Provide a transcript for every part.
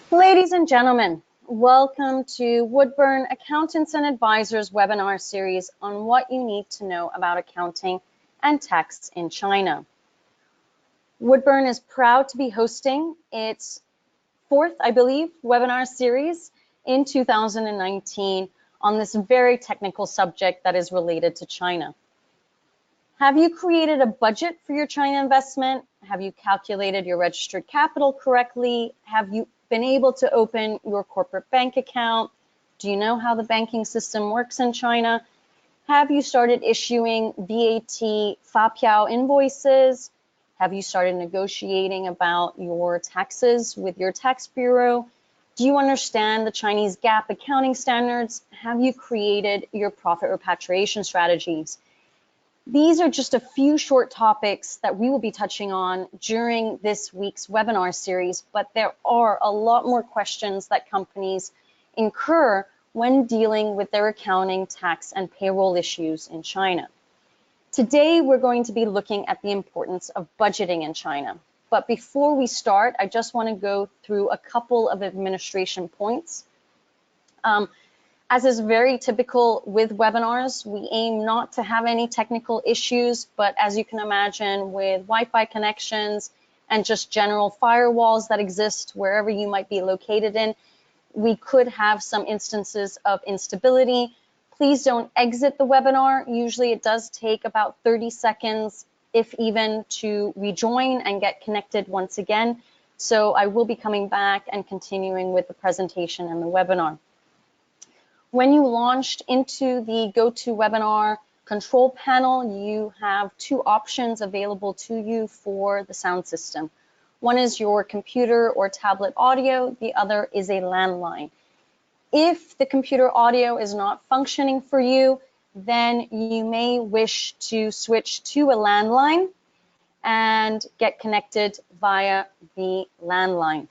Ladies and gentlemen, welcome to Woodburn Accountants and Advisors webinar series on what you need to know about accounting and tax in China. Woodburn is proud to be hosting its fourth, I believe, webinar series in 2019 on this very technical subject that is related to China. Have you created a budget for your China investment? Have you calculated your registered capital correctly? Have you been able to open your corporate bank account? Do you know how the banking system works in China? Have you started issuing VAT Fapiao invoices? Have you started negotiating about your taxes with your tax bureau? Do you understand the Chinese GAAP accounting standards? Have you created your profit repatriation strategies? These are just a few short topics that we will be touching on during this week's webinar series, but there are a lot more questions that companies incur when dealing with their accounting, tax, and payroll issues in China. Today, we're going to be looking at the importance of budgeting in China. But before we start, I just want to go through a couple of administration points. As is very typical with webinars, we aim not to have any technical issues, but as you can imagine, with Wi-Fi connections and just general firewalls that exist wherever you might be located in, we could have some instances of instability. Please don't exit the webinar. Usually it does take about 30 seconds, if even, to rejoin and get connected once again. So I will be coming back and continuing with the presentation and the webinar. When you launched into the GoToWebinar control panel, you have two options available to you for the sound system. One is your computer or tablet audio, the other is a landline. If the computer audio is not functioning for you, then you may wish to switch to a landline and get connected via the landline.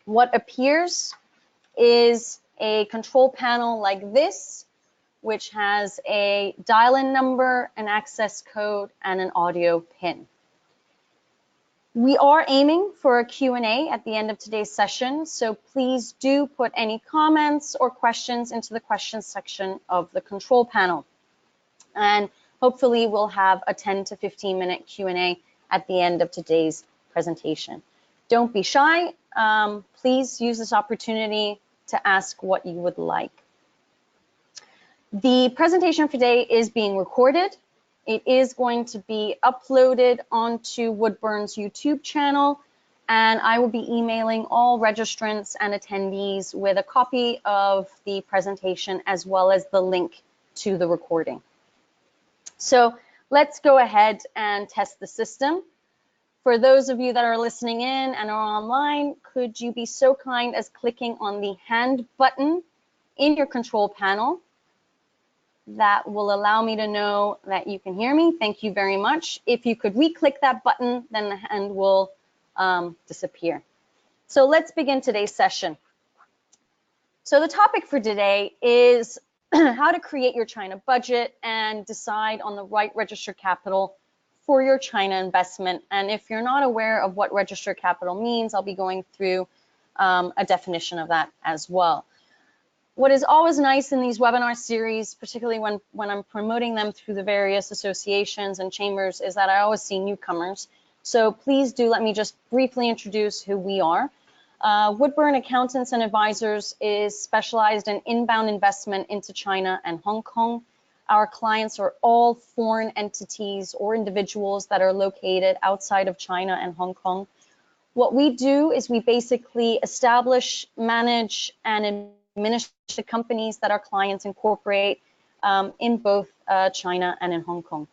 What appears is a control panel like this, which has a dial-in number, an access code, and an audio pin. We are aiming for a Q&A at the end of today's session, so please do put any comments or questions into the questions section of the control panel. And hopefully we'll have a 10 to 15 minute Q&A at the end of today's presentation. Don't be shy. Please use this opportunity to ask what you would like. The presentation for today is being recorded. It is going to be uploaded onto Woodburn's YouTube channel, and I will be emailing all registrants and attendees with a copy of the presentation as well as the link to the recording. So let's go ahead and test the system. For those of you that are listening in and are online, could you be so kind as clicking on the hand button in your control panel? That will allow me to know that you can hear me. Thank you very much. If you could re-click that button, then the hand will disappear. So let's begin today's session. So the topic for today is how to create your China budget and decide on the right registered capital for your China investment. And if you're not aware of what registered capital means, I'll be going through a definition of that as well. What is always nice in these webinar series, particularly when I'm promoting them through the various associations and chambers, is that I always see newcomers. So please do let me just briefly introduce who we are. Woodburn Accountants and Advisors is specialized in inbound investment into China and Hong Kong. Our clients are all foreign entities or individuals that are located outside of China and Hong Kong. What we do is we basically establish, manage, and administer the companies that our clients incorporate in both China and in Hong Kong.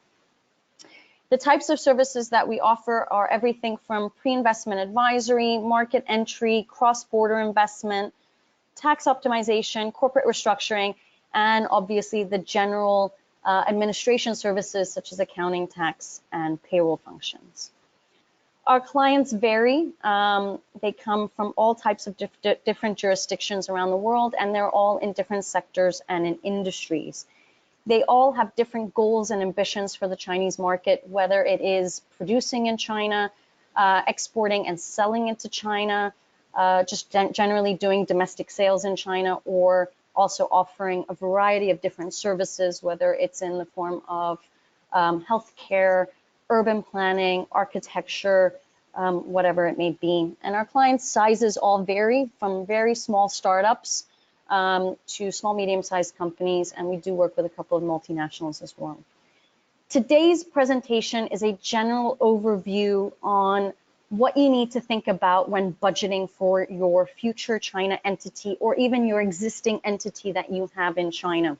The types of services that we offer are everything from pre-investment advisory, market entry, cross-border investment, tax optimization, corporate restructuring, and obviously the general administration services such as accounting, tax, and payroll functions. Our clients vary. They come from all types of different jurisdictions around the world, and they're all in different sectors and in industries. They all have different goals and ambitions for the Chinese market, whether it is producing in China, exporting and selling into China, just generally doing domestic sales in China, or also offering a variety of different services, whether it's in the form of healthcare, urban planning, architecture, whatever it may be. And our clients' sizes all vary from very small startups to small, medium-sized companies, and we do work with a couple of multinationals as well. Today's presentation is a general overview on what you need to think about when budgeting for your future China entity, or even your existing entity that you have in China.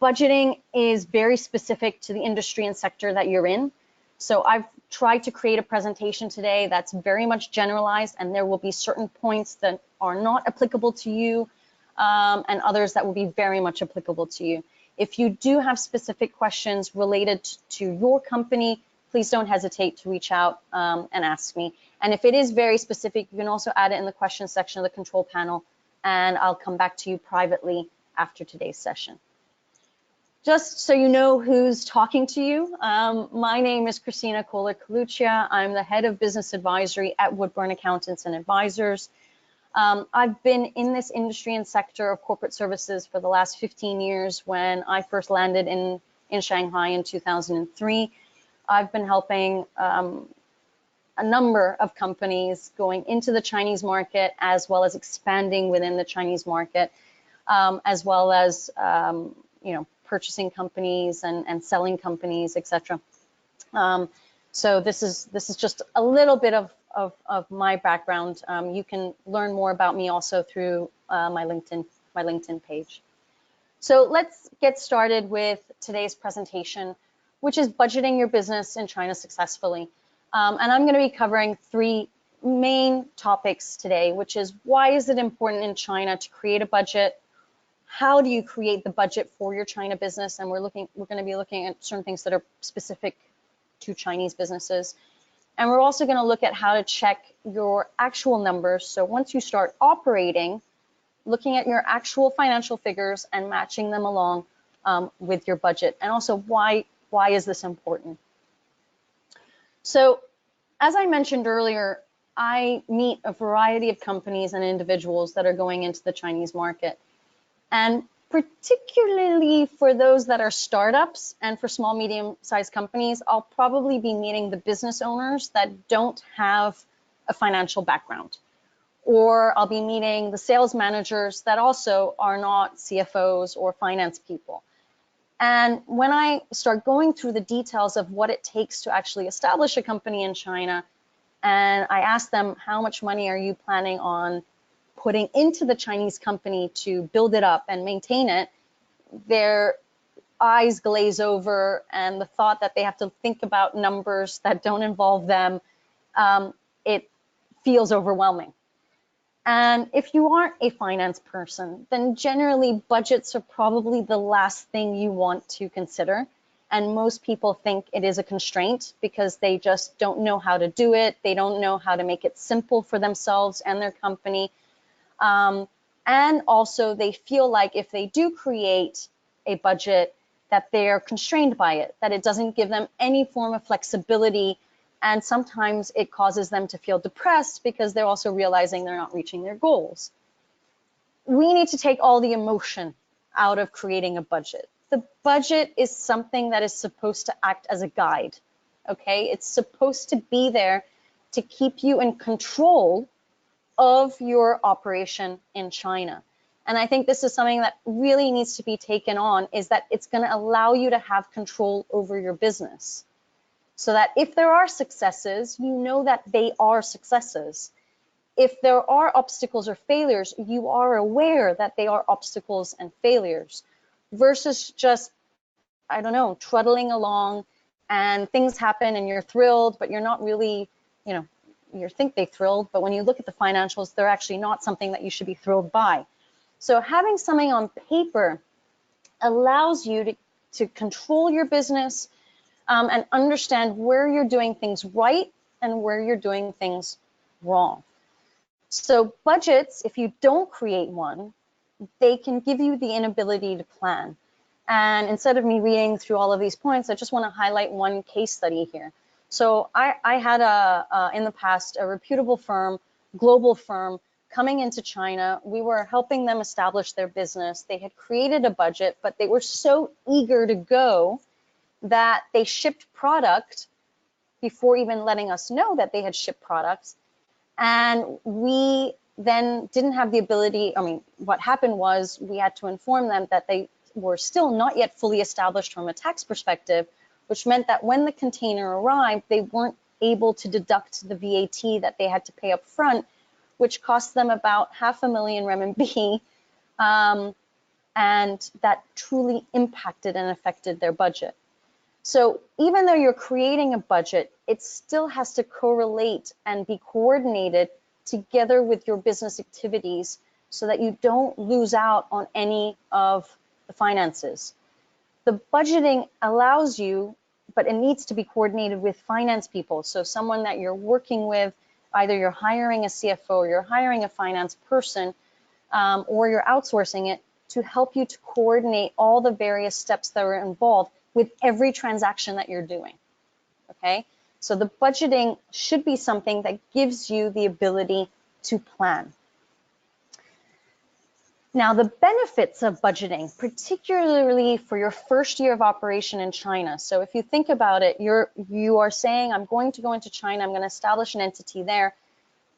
Budgeting is very specific to the industry and sector that you're in. So I've tried to create a presentation today that's very much generalized, and there will be certain points that are not applicable to you and others that will be very much applicable to you. If you do have specific questions related to your company, please don't hesitate to reach out and ask me. And if it is very specific, you can also add it in the questions section of the control panel, and I'll come back to you privately after today's session. Just so you know who's talking to you, my name is Christina Kohler-Coluccia. I'm the head of business advisory at Woodburn Accountants and Advisors. I've been in this industry and sector of corporate services for the last 15 years. When I first landed in Shanghai in 2003, I've been helping a number of companies going into the Chinese market, as well as expanding within the Chinese market, as well as purchasing companies and selling companies, etc. So this is just a little bit of my background. You can learn more about me also through my LinkedIn page. So let's get started with today's presentation, which is budgeting your business in China successfully. And I'm going to be covering three main topics today, which is why is it important in China to create a budget? How do you create the budget for your China business? And we're going to be looking at certain things that are specific to Chinese businesses. And we're also going to look at how to check your actual numbers. So once you start operating, looking at your actual financial figures and matching them along with your budget. And also why is this important? So as I mentioned earlier, I meet a variety of companies and individuals that are going into the Chinese market. And particularly for those that are startups and for small, medium-sized companies, I'll probably be meeting the business owners that don't have a financial background. Or I'll be meeting the sales managers that also are not CFOs or finance people. And when I start going through the details of what it takes to actually establish a company in China, and I ask them, how much money are you planning on putting into the Chinese company to build it up and maintain it, their eyes glaze over, and the thought that they have to think about numbers that don't involve them, it feels overwhelming. And if you aren't a finance person, then generally budgets are probably the last thing you want to consider. And most people think it is a constraint because they just don't know how to do it. They don't know how to make it simple for themselves and their company. And also they feel like if they do create a budget, that they're constrained by it, that it doesn't give them any form of flexibility. And sometimes it causes them to feel depressed because they're also realizing they're not reaching their goals. We need to take all the emotion out of creating a budget. The budget is something that is supposed to act as a guide, okay? It's supposed to be there to keep you in control of your operation in China. And I think this is something that really needs to be taken on, is that it's going to allow you to have control over your business. So that if there are successes, you know that they are successes. If there are obstacles or failures, you are aware that they are obstacles and failures, versus just, I don't know, trudging along and things happen and you're thrilled, but you're not really, you think they thrilled, but when you look at the financials, they're actually not something that you should be thrilled by. So having something on paper allows you to control your business, and understand where you're doing things right and where you're doing things wrong. So budgets, if you don't create one, they can give you the inability to plan. And instead of me reading through all of these points, I just want to highlight one case study here. So I had in the past a reputable firm global firm coming into China. We were helping them establish their business. They had created a budget, but they were so eager to go that they shipped product before even letting us know that they had shipped products. And we then didn't have the ability, I mean, what happened was we had to inform them that they were still not yet fully established from a tax perspective, which meant that when the container arrived, they weren't able to deduct the VAT that they had to pay up front, which cost them about 500,000 renminbi, and that truly impacted and affected their budget. So even though you're creating a budget, it still has to correlate and be coordinated together with your business activities so that you don't lose out on any of the finances. The budgeting allows you, but it needs to be coordinated with finance people. So someone that you're working with, either you're hiring a CFO or you're hiring a finance person, or you're outsourcing it to help you to coordinate all the various steps that are involved with every transaction that you're doing, okay? So the budgeting should be something that gives you the ability to plan. Now, the benefits of budgeting, particularly for your first year of operation in China. So if you think about it, you are saying, I'm going to go into China, I'm going to establish an entity there.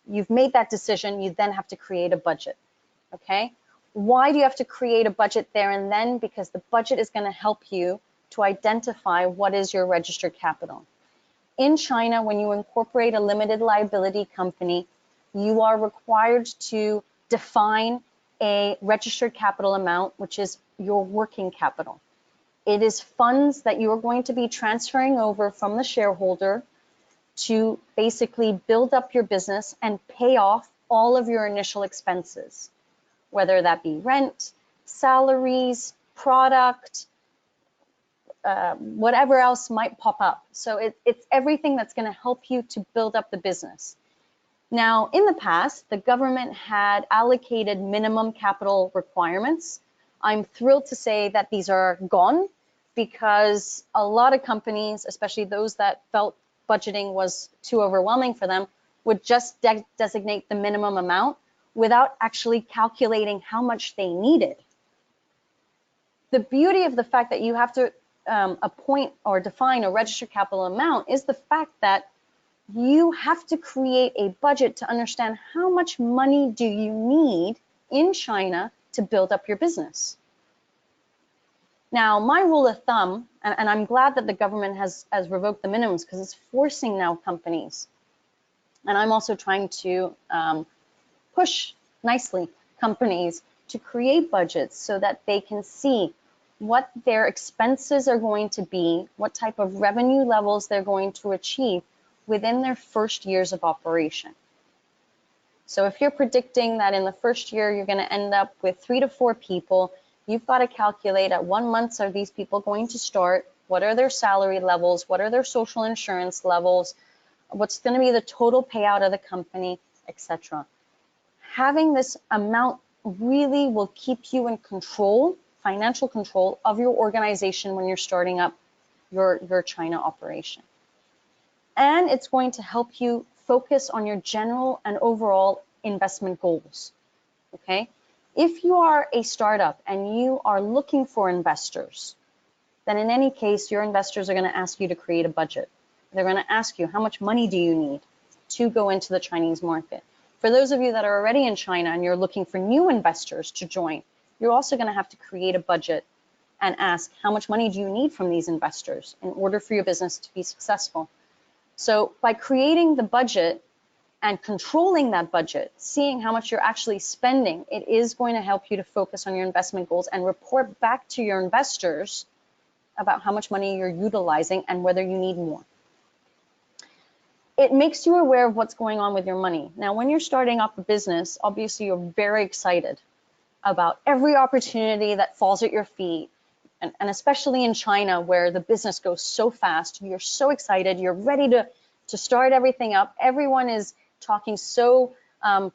You've made that decision, you then have to create a budget, okay? Why do you have to create a budget there and then? Because the budget is going to help you to identify what is your registered capital. In China, when you incorporate a limited liability company, you are required to define a registered capital amount, which is your working capital. It is funds that you are going to be transferring over from the shareholder to basically build up your business and pay off all of your initial expenses, whether that be rent, salaries, product, whatever else might pop up. So it's everything that's going to help you to build up the business. Now, in the past, the government had allocated minimum capital requirements. I'm thrilled to say that these are gone because a lot of companies, especially those that felt budgeting was too overwhelming for them, would just designate the minimum amount without actually calculating how much they needed. The beauty of the fact that you have to appoint or define a registered capital amount is the fact that you have to create a budget to understand how much money do you need in China to build up your business. Now, my rule of thumb, and I'm glad that the government has revoked the minimums because it's forcing now companies, and I'm also trying to push nicely companies to create budgets so that they can see what their expenses are going to be, what type of revenue levels they're going to achieve within their first years of operation. So if you're predicting that in the first year you're going to end up with 3 to 4 people, you've got to calculate at 1 month are these people going to start, what are their salary levels, what are their social insurance levels, what's going to be the total payout of the company, etc. Having this amount really will keep you in control, financial control of your organization when you're starting up your China operation. And it's going to help you focus on your general and overall investment goals, okay? If you are a startup and you are looking for investors, then in any case, your investors are going to ask you to create a budget. They're going to ask you, how much money do you need to go into the Chinese market? For those of you that are already in China and you're looking for new investors to join, you're also going to have to create a budget and ask, how much money do you need from these investors in order for your business to be successful? So by creating the budget and controlling that budget, seeing how much you're actually spending, it is going to help you to focus on your investment goals and report back to your investors about how much money you're utilizing and whether you need more. It makes you aware of what's going on with your money. Now, when you're starting up a business, obviously you're very excited about every opportunity that falls at your feet. And especially in China, where the business goes so fast, you're so excited, you're ready to start everything up. Everyone is talking so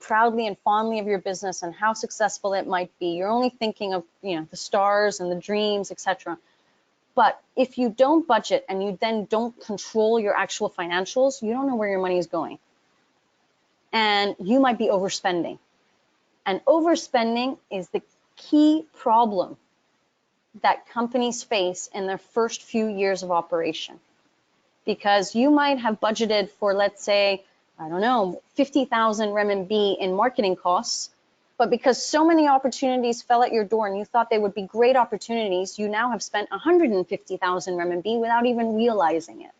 proudly and fondly of your business and how successful it might be. You're only thinking of, you know, the stars and the dreams, etc. But if you don't budget and you then don't control your actual financials, you don't know where your money is going. and you might be overspending. And overspending is the key problem that companies face in their first few years of operation. Because you might have budgeted for, let's say, I don't know, 50,000 renminbi in marketing costs, but because so many opportunities fell at your door and you thought they would be great opportunities, you now have spent 150,000 renminbi without even realizing it.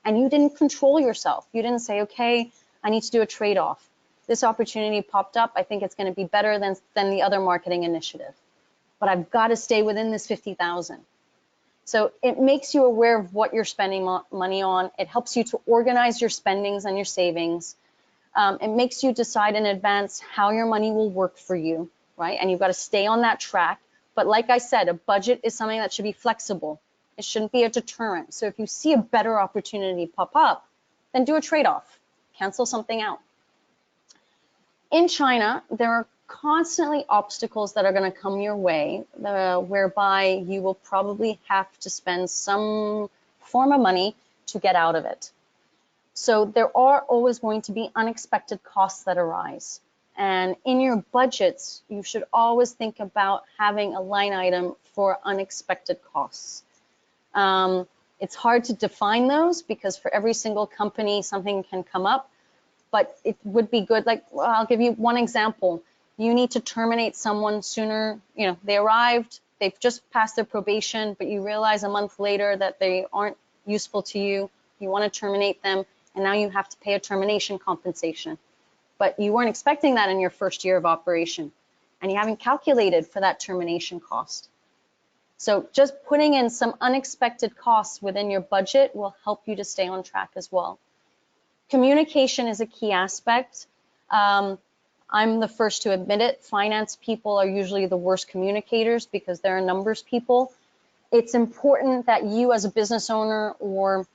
And you didn't control yourself. You didn't say, okay, I need to do a trade-off. This opportunity popped up. I think it's going to be better than the other marketing initiative, but I've got to stay within this 50,000. So it makes you aware of what you're spending money on. It helps you to organize your spendings and your savings. It makes you decide in advance how your money will work for you, right? And you've got to stay on that track. But like I said, a budget is something that should be flexible. It shouldn't be a deterrent. So if you see a better opportunity pop up, then do a trade-off. Cancel something out. In China, there are constantly obstacles that are going to come your way, whereby you will probably have to spend some form of money to get out of it. So there are always going to be unexpected costs that arise. And in your budgets, you should always think about having a line item for unexpected costs. It's hard to define those because for every single company, something can come up. But it would be good, like, well, I'll give you one example. You need to terminate someone sooner, they arrived, they've just passed their probation, but you realize a month later that they aren't useful to you, you want to terminate them, and now you have to pay a termination compensation. But you weren't expecting that in your first year of operation, and you haven't calculated for that termination cost. So just putting in some unexpected costs within your budget will help you to stay on track as well. Communication is a key aspect. I'm the first to admit it. Finance people are usually the worst communicators because they're numbers people. It's important that you as a business owner or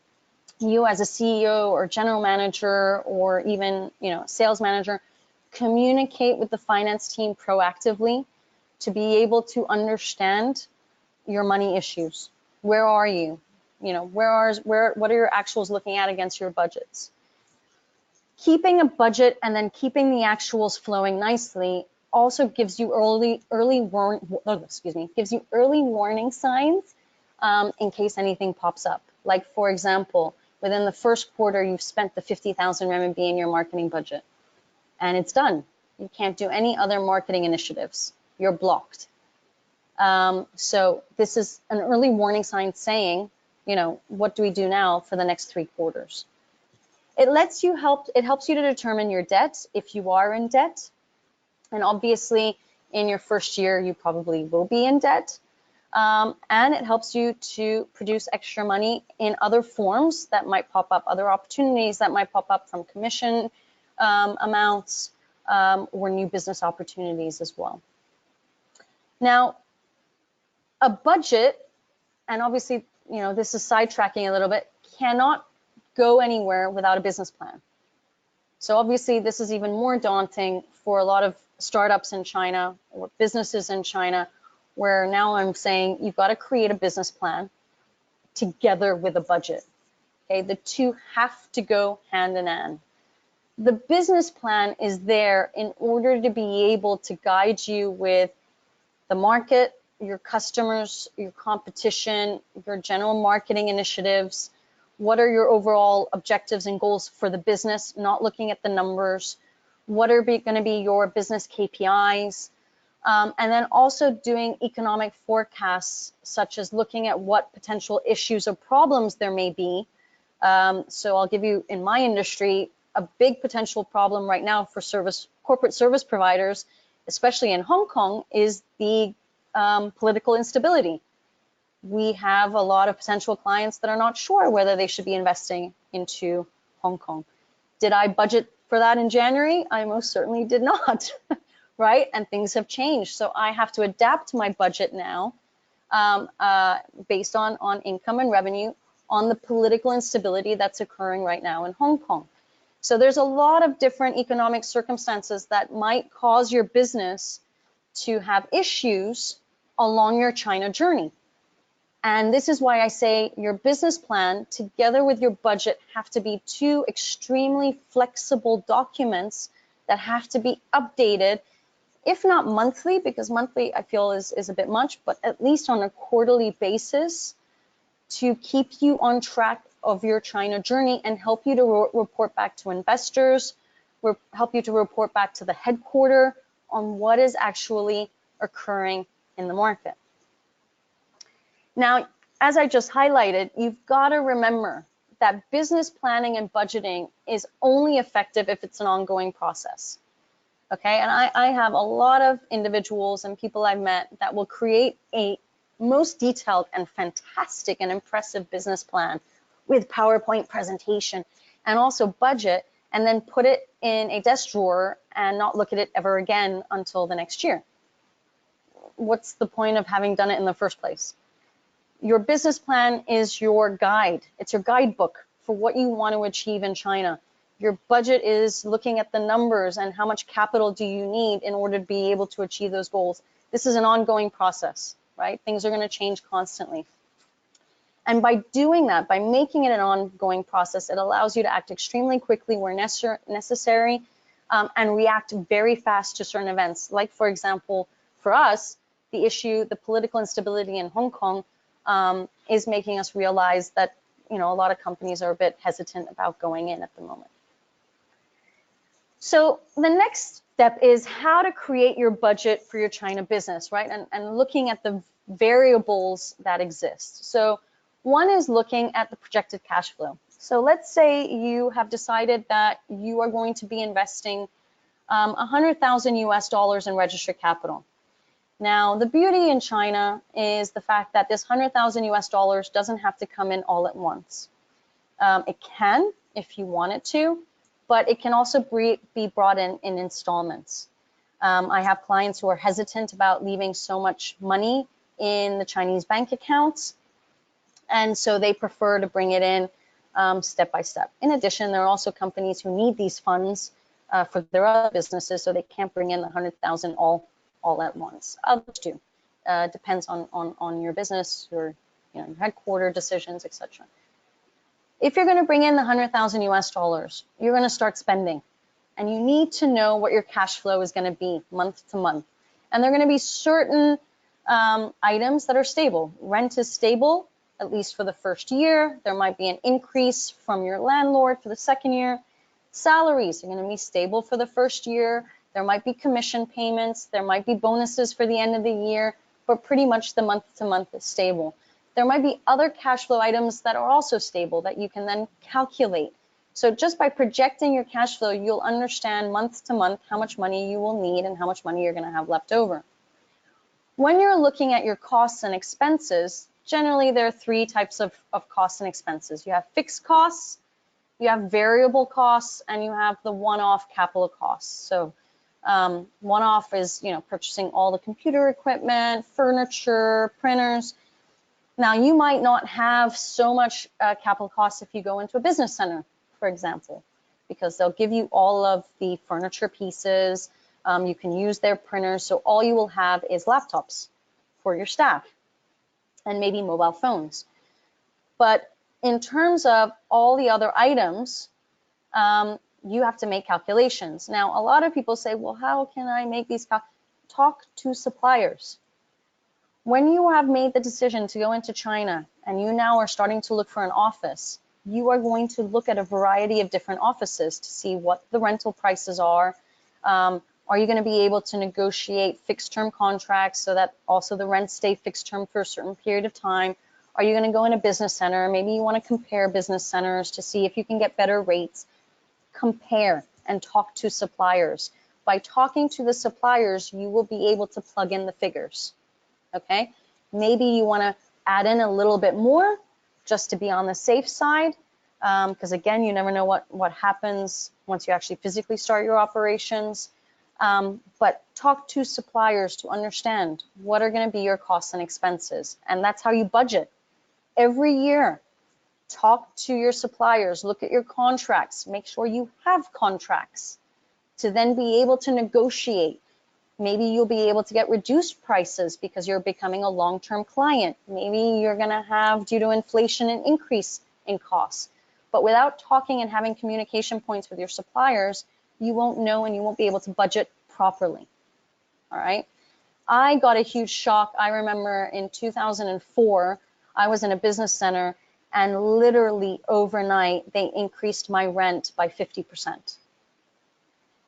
you as a CEO or general manager or even sales manager communicate with the finance team proactively to be able to understand your money issues. Where are you? What are your actuals looking at against your budgets? Keeping a budget and then keeping the actuals flowing nicely also gives you early warning signs in case anything pops up. Like, for example, within the first quarter, you've spent the 50,000 RMB in your marketing budget, and it's done. You can't do any other marketing initiatives. You're blocked. So this is an early warning sign saying, what do we do now for the next 3 quarters? It helps you to determine your debt if you are in debt. And obviously, in your first year, you probably will be in debt. And it helps you to produce extra money in other forms that might pop up, other opportunities that might pop up from commission amounts or new business opportunities as well. Now, a budget, and obviously, this is sidetracking a little bit, cannot go anywhere without a business plan. So obviously, this is even more daunting for a lot of startups in China or businesses in China, where now I'm saying you've got to create a business plan together with a budget. Okay, the two have to go hand in hand. The business plan is there in order to be able to guide you with the market, your customers, your competition, your general marketing initiatives. What are your overall objectives and goals for the business? Not looking at the numbers. What are going to be your business KPIs? And then also doing economic forecasts, such as looking at what potential issues or problems there may be. So I'll give you, in my industry, a big potential problem right now for corporate service providers, especially in Hong Kong, is the political instability. We have a lot of potential clients that are not sure whether they should be investing into Hong Kong. Did I budget for that in January? I most certainly did not, right? And things have changed. So I have to adapt my budget now based on income and revenue on the political instability that's occurring right now in Hong Kong. So there's a lot of different economic circumstances that might cause your business to have issues along your China journey. And this is why I say your business plan together with your budget have to be two extremely flexible documents that have to be updated, if not monthly, because monthly I feel is a bit much, but at least on a quarterly basis to keep you on track of your China journey and help you to report back to investors, help you to report back to the headquarters on what is actually occurring in the market. Now, as I just highlighted, you've got to remember that business planning and budgeting is only effective if it's an ongoing process. Okay, and I have a lot of individuals and people I've met that will create a most detailed and fantastic and impressive business plan with PowerPoint presentation and also budget, and then put it in a desk drawer and not look at it ever again until the next year. What's the point of having done it in the first place? Your business plan is your guide. It's your guidebook for what you want to achieve in China. Your budget is looking at the numbers and how much capital do you need in order to be able to achieve those goals. This is an ongoing process, right? Things are going to change constantly. And by doing that, by making it an ongoing process, it allows you to act extremely quickly where necessary and react very fast to certain events. Like, for example, for us, the political instability in Hong Kong is making us realize that, you know, a lot of companies are a bit hesitant about going in at the moment. So the next step is how to create your budget for your China business, right? And looking at the variables that exist. So one is looking at the projected cash flow. So let's say you have decided that you are going to be investing 100,000 US dollars in registered capital. Now, the beauty in China is the fact that this 100,000 US dollars doesn't have to come in all at once. It can if you want it to, but it can also be brought in installments. I have clients who are hesitant about leaving so much money in the Chinese bank accounts, and so they prefer to bring it in step by step. In addition, there are also companies who need these funds for their other businesses, so they can't bring in the 100,000 all at once. Others do. Depends on your business, your headquarter decisions, etc. If you're going to bring in the 100,000 US dollars, you're going to start spending, and you need to know what your cash flow is going to be month to month. And there are going to be certain items that are stable. Rent is stable, at least for the first year. There might be an increase from your landlord for the second year. Salaries are going to be stable for the first year. There might be commission payments. There might be bonuses for the end of the year, but pretty much the month to month is stable. There might be other cash flow items that are also stable that you can then calculate. So just by projecting your cash flow, you'll understand month to month how much money you will need and how much money you're going to have left over. When you're looking at your costs and expenses, generally there are three types of costs and expenses. You have fixed costs, you have variable costs, and you have the one-off capital costs. So one-off is, purchasing all the computer equipment, furniture, printers. Now, you might not have so much capital costs if you go into a business center, for example, because they'll give you all of the furniture pieces. You can use their printers. So all you will have is laptops for your staff and maybe mobile phones. But in terms of all the other items, you have to make calculations. Now, a lot of people say, well, how can I make these Talk to suppliers. When you have made the decision to go into China and you now are starting to look for an office, you are going to look at a variety of different offices to see what the rental prices are. Are you going to be able to negotiate fixed term contracts so that also the rents stay fixed term for a certain period of time? Are you going to go in a business center? Maybe you want to compare business centers to see if you can get better rates. Compare and talk to suppliers. By talking to the suppliers, you will be able to plug in the figures. Okay, maybe you want to add in a little bit more just to be on the safe side, because again, you never know what happens once you actually physically start your operations. But talk to suppliers to understand what are going to be your costs and expenses, and that's how you budget. Every year, talk to your suppliers, look at your contracts, make sure you have contracts to then be able to negotiate. Maybe you'll be able to get reduced prices because you're becoming a long-term client. Maybe you're going to have, due to inflation, an increase in costs. But without talking and having communication points with your suppliers, you won't know and you won't be able to budget properly. All right. I got a huge shock. I remember in 2004, I was in a business center and literally overnight, they increased my rent by 50%.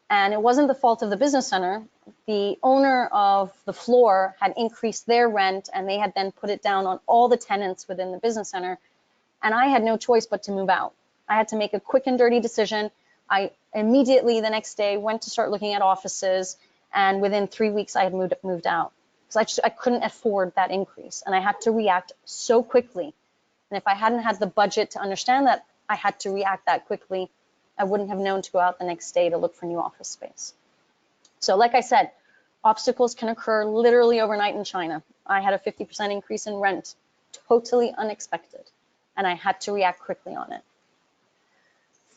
And it wasn't the fault of the business center. The owner of the floor had increased their rent and they had then put it down on all the tenants within the business center. And I had no choice but to move out. I had to make a quick and dirty decision. I immediately the next day went to start looking at offices, and within 3 weeks I had moved out because I couldn't afford that increase, and I had to react so quickly. And if I hadn't had the budget to understand that I had to react that quickly, I wouldn't have known to go out the next day to look for new office space. So like I said, obstacles can occur literally overnight in China. I had a 50% increase in rent, totally unexpected, and I had to react quickly on it.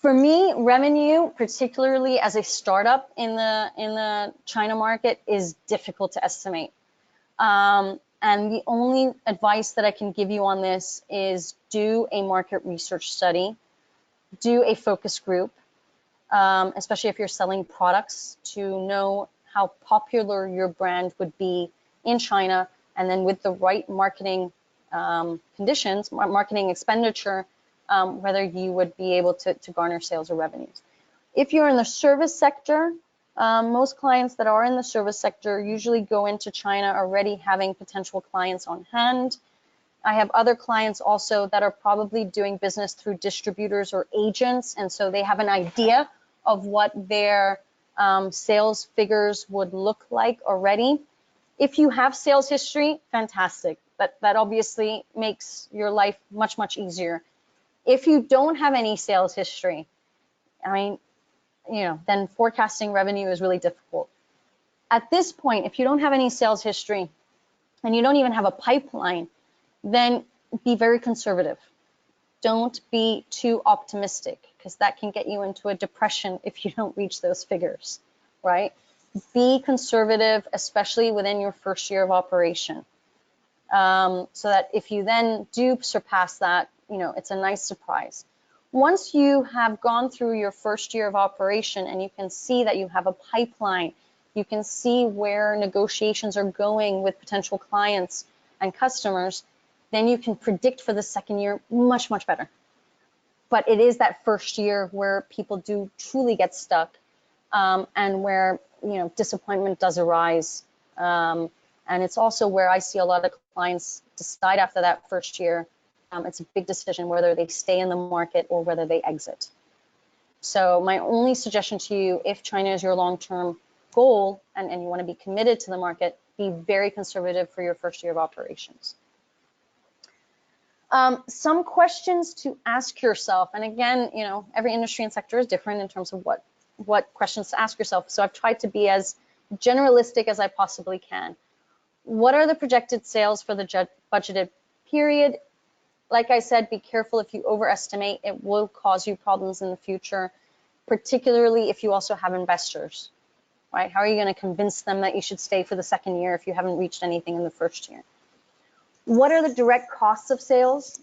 For me, revenue, particularly as a startup in the China market, is difficult to estimate. And the only advice that I can give you on this is do a market research study, do a focus group, especially if you're selling products, to know how popular your brand would be in China, and then with the right marketing conditions, marketing expenditure, whether you would be able to garner sales or revenues. If you're in the service sector, most clients that are in the service sector usually go into China already having potential clients on hand. I have other clients also that are probably doing business through distributors or agents, and so they have an idea of what their sales figures would look like already. If you have sales history, fantastic. That obviously makes your life much, much easier. If you don't have any sales history, I mean, then forecasting revenue is really difficult. At this point, if you don't have any sales history and you don't even have a pipeline, then be very conservative. Don't be too optimistic, because that can get you into a depression if you don't reach those figures, right? Be conservative, especially within your first year of operation, so that if you then do surpass that, it's a nice surprise. Once you have gone through your first year of operation and you can see that you have a pipeline, you can see where negotiations are going with potential clients and customers, then you can predict for the second year much, much better. But it is that first year where people do truly get stuck, and where disappointment does arise. And it's also where I see a lot of clients decide after that first year, it's a big decision whether they stay in the market or whether they exit. So my only suggestion to you, if China is your long-term goal and you want to be committed to the market, be very conservative for your first year of operations. Some questions to ask yourself, and again, every industry and sector is different in terms of what questions to ask yourself. So I've tried to be as generalistic as I possibly can. What are the projected sales for the budgeted period? Like I said, be careful if you overestimate. It will cause you problems in the future, particularly if you also have investors, right? How are you going to convince them that you should stay for the second year if you haven't reached anything in the first year? What are the direct costs of sales?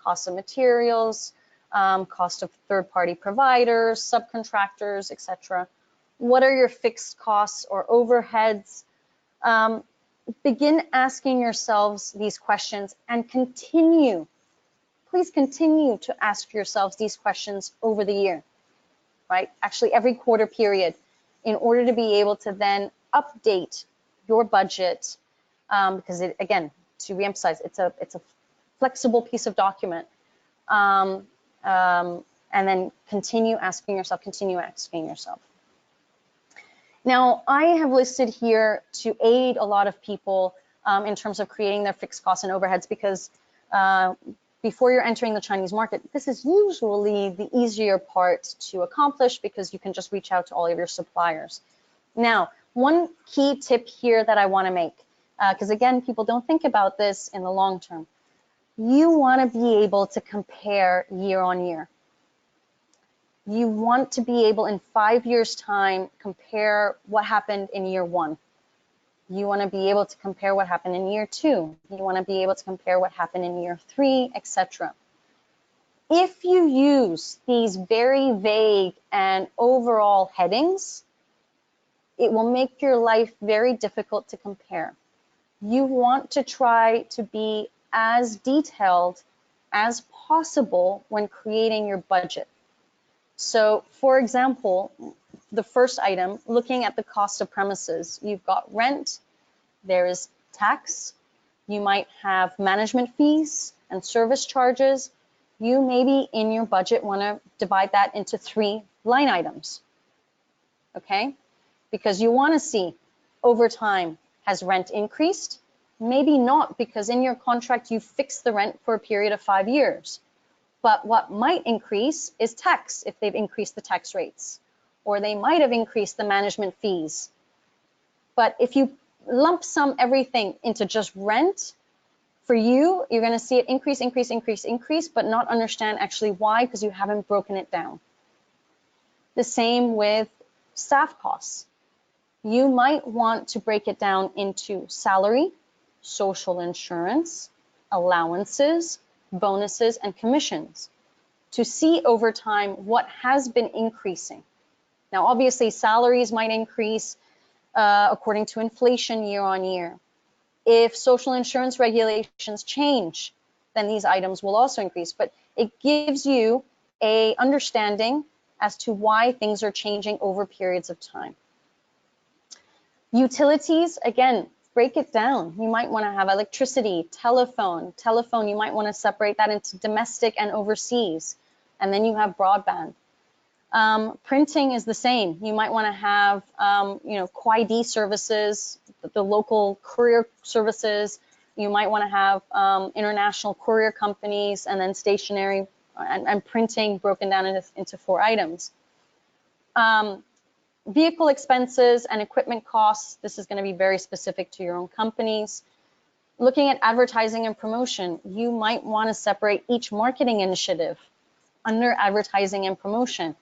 Cost of materials, cost of third-party providers, subcontractors, etc. What are your fixed costs or overheads? Begin asking yourselves these questions and please continue to ask yourselves these questions over the year, right? Actually, every quarter period, in order to be able to then update your budget, because again, to reemphasize, it's a flexible piece of document, and then continue asking yourself. Now, I have listed here to aid a lot of people in terms of creating their fixed costs and overheads, because before you're entering the Chinese market, this is usually the easier part to accomplish, because you can just reach out to all of your suppliers. Now, one key tip here that I want to make, because again, people don't think about this in the long term. You want to be able to compare year on year. You want to be able, in 5 years' time, compare what happened in year one. You want to be able to compare what happened in year 2. You want to be able to compare what happened in year 3, etc. If you use these very vague and overall headings, it will make your life very difficult to compare. You want to try to be as detailed as possible when creating your budget. So, for example, the first item, looking at the cost of premises, you've got rent, there is tax, you might have management fees and service charges. You maybe in your budget want to divide that into 3 line items, okay? Because you want to see over time, has rent increased? Maybe not, because in your contract you fixed the rent for a period of 5 years. But what might increase is tax, if they've increased the tax rates, or they might have increased the management fees. But if you lump sum everything into just rent, for you, you're going to see it increase, increase, increase, increase, but not understand actually why, because you haven't broken it down. The same with staff costs. You might want to break it down into salary, social insurance, allowances, bonuses, and commissions to see over time what has been increasing. Now, obviously, salaries might increase according to inflation year on year. If social insurance regulations change, then these items will also increase, but it gives you an understanding as to why things are changing over periods of time. Utilities, again, break it down. You might want to have electricity, telephone, you might want to separate that into domestic and overseas, and then you have broadband. Printing is the same. You might want to have, QID services, the local courier services. You might want to have international courier companies, and then stationery and printing broken down into 4 items. Vehicle expenses and equipment costs. This is going to be very specific to your own companies. Looking at advertising and promotion, you might want to separate each marketing initiative under advertising and promotion,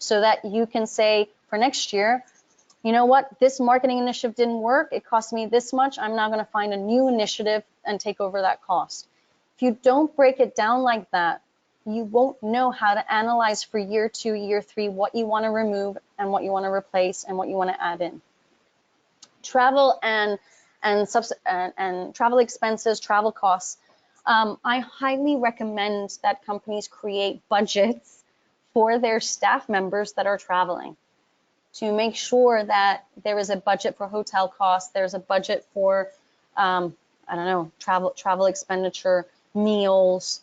so that you can say for next year, you know what, this marketing initiative didn't work, it cost me this much, I'm now going to find a new initiative and take over that cost. If you don't break it down like that, you won't know how to analyze for year 2, year 3, what you want to remove and what you want to replace and what you want to add in. Travel and travel expenses, travel costs. I highly recommend that companies create budgets for their staff members that are traveling, to make sure that there is a budget for hotel costs, there's a budget for, travel expenditure, meals,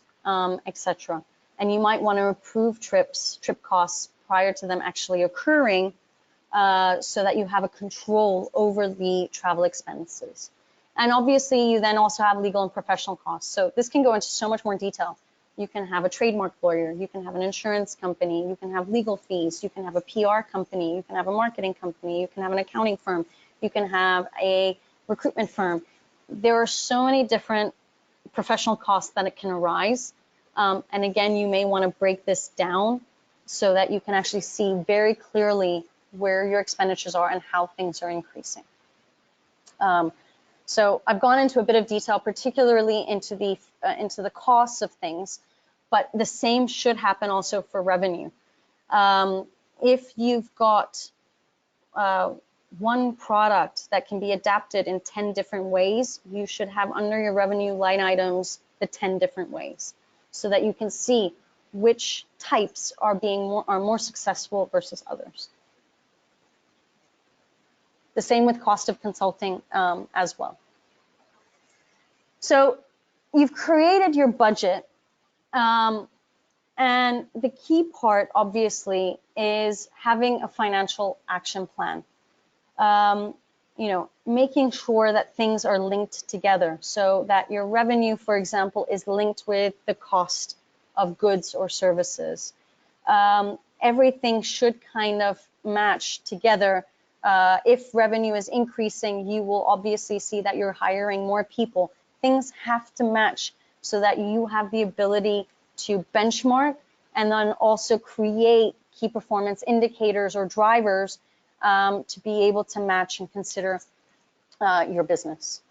etc. And you might want to approve trip costs prior to them actually occurring, so that you have a control over the travel expenses. And obviously, you then also have legal and professional costs. So this can go into so much more detail. You can have a trademark lawyer, you can have an insurance company, you can have legal fees, you can have a PR company, you can have a marketing company, you can have an accounting firm, you can have a recruitment firm. There are so many different professional costs that it can arise. And again, you may want to break this down so that you can actually see very clearly where your expenditures are and how things are increasing. So I've gone into a bit of detail, particularly into the costs of things, but the same should happen also for revenue. If you've got one product that can be adapted in 10 different ways, you should have under your revenue line items the 10 different ways, so that you can see which types are more successful versus others. The same with cost of consulting as well. So you've created your budget, and the key part obviously is having a financial action plan. Making sure that things are linked together, so that your revenue, for example, is linked with the cost of goods or services. Everything should kind of match together. If revenue is increasing, you will obviously see that you're hiring more people. Things have to match so that you have the ability to benchmark and then also create key performance indicators or drivers to be able to match and consider your business.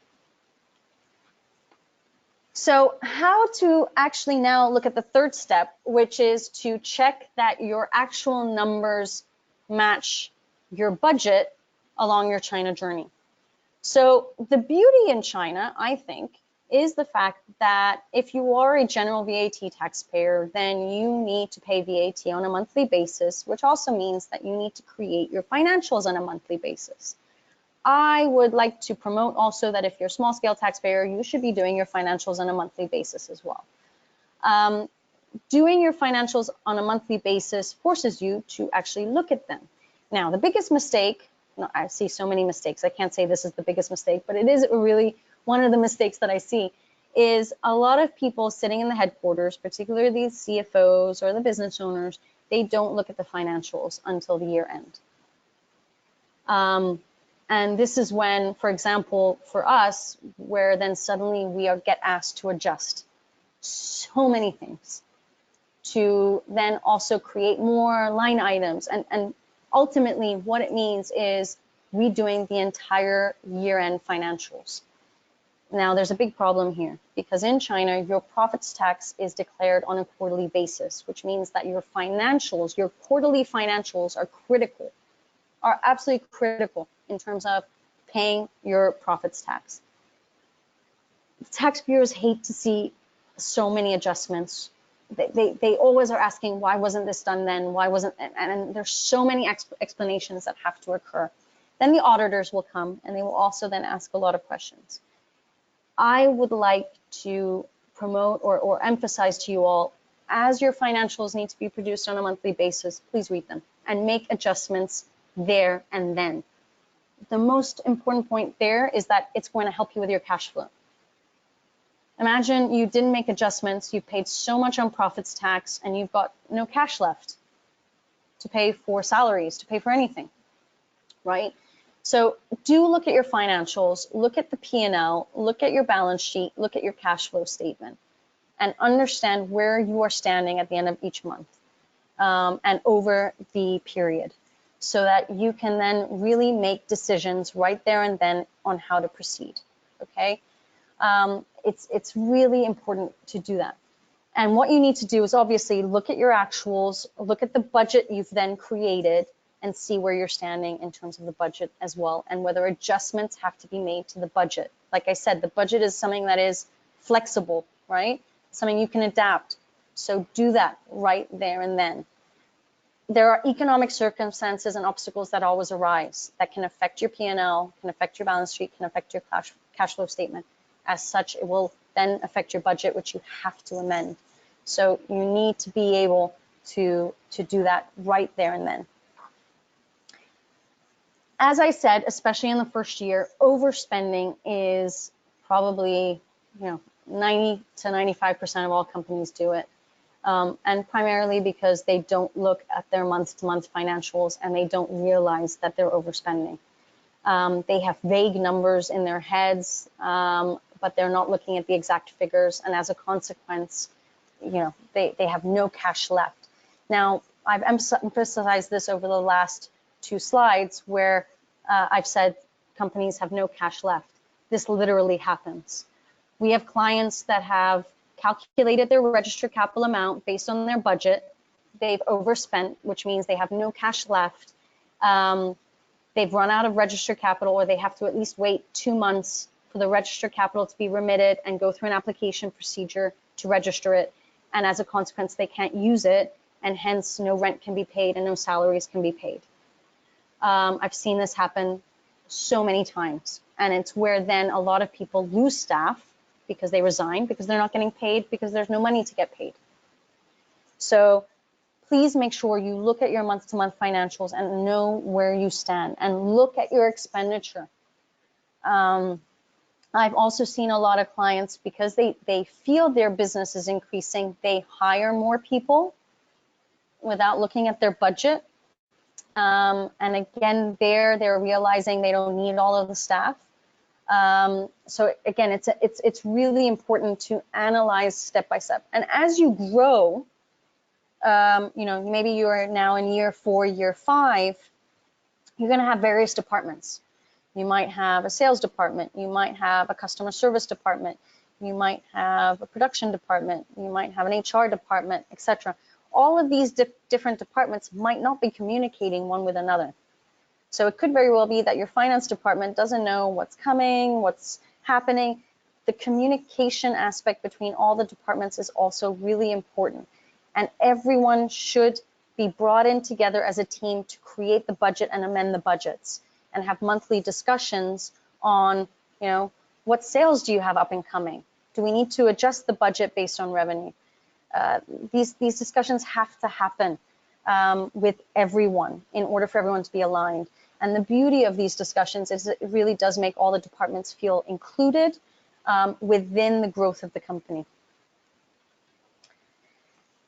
So how to actually now look at the third step, which is to check that your actual numbers match your budget along your China journey. So the beauty in China, I think, is the fact that if you are a general VAT taxpayer, then you need to pay VAT on a monthly basis, which also means that you need to create your financials on a monthly basis. I would like to promote also that if you're a small scale taxpayer, you should be doing your financials on a monthly basis as well. Doing your financials on a monthly basis forces you to actually look at them. Now, the biggest mistake, I see so many mistakes, I can't say this is the biggest mistake, but it is really one of the mistakes that I see, is a lot of people sitting in the headquarters, particularly the CFOs or the business owners, they don't look at the financials until the year end. And this is when, for example, for us, where then suddenly we get asked to adjust so many things, to then also create more line items. And ultimately what it means is redoing the entire year-end financials. Now there's a big problem here, because in China, your profits tax is declared on a quarterly basis, which means that your financials, your quarterly financials are critical, are absolutely critical in terms of paying your profits tax. Tax bureaus hate to see so many adjustments. They always are asking, why wasn't this done then? Why wasn't, and there's so many explanations that have to occur. Then the auditors will come and they will also then ask a lot of questions. I would like to promote or emphasize to you all, as your financials need to be produced on a monthly basis, please read them and make adjustments there and then. The most important point there is that it's going to help you with your cash flow. Imagine you didn't make adjustments, you paid so much on profits tax, and you've got no cash left to pay for salaries, to pay for anything, right? So do look at your financials, look at the P&L, look at your balance sheet, look at your cash flow statement, and understand where you are standing at the end of each month and over the period, so that you can then really make decisions right there and then on how to proceed, okay? It's really important to do that. And what you need to do is obviously look at your actuals, look at the budget you've then created, and see where you're standing in terms of the budget as well, and whether adjustments have to be made to the budget. Like I said, the budget is something that is flexible, right? Something you can adapt. So do that right there and then. There are economic circumstances and obstacles that always arise that can affect your P&L, can affect your balance sheet, can affect your cash flow statement. As such, it will then affect your budget, which you have to amend. So you need to be able to do that right there and then. As I said, especially in the first year, overspending is probably, 90 to 95% of all companies do it. And primarily because they don't look at their month-to-month financials and they don't realize that they're overspending. They have vague numbers in their heads, but they're not looking at the exact figures, and as a consequence, they have no cash left. Now, I've emphasized this over the last 2 slides where I've said companies have no cash left. This literally happens. We have clients that have calculated their registered capital amount based on their budget. They've overspent, which means they have no cash left. They've run out of registered capital, or they have to at least wait 2 months for the registered capital to be remitted and go through an application procedure to register it. And as a consequence, they can't use it, and hence no rent can be paid and no salaries can be paid. I've seen this happen so many times, and it's where then a lot of people lose staff because they resign, because they're not getting paid, because there's no money to get paid. So please make sure you look at your month-to-month financials and know where you stand, and look at your expenditure. I've also seen a lot of clients, because they feel their business is increasing, they hire more people without looking at their budget. And again, they're realizing they don't need all of the staff. So again, it's really important to analyze step by step. And as you grow, maybe you're now in year 4, year 5, you're going to have various departments. You might have a sales department, you might have a customer service department, you might have a production department, you might have an HR department, etc. All of these different departments might not be communicating one with another. So it could very well be that your finance department doesn't know what's coming, what's happening. The communication aspect between all the departments is also really important. And everyone should be brought in together as a team to create the budget and amend the budgets and have monthly discussions on, what sales do you have up and coming? Do we need to adjust the budget based on revenue? These discussions have to happen with everyone in order for everyone to be aligned. And the beauty of these discussions is it really does make all the departments feel included within the growth of the company.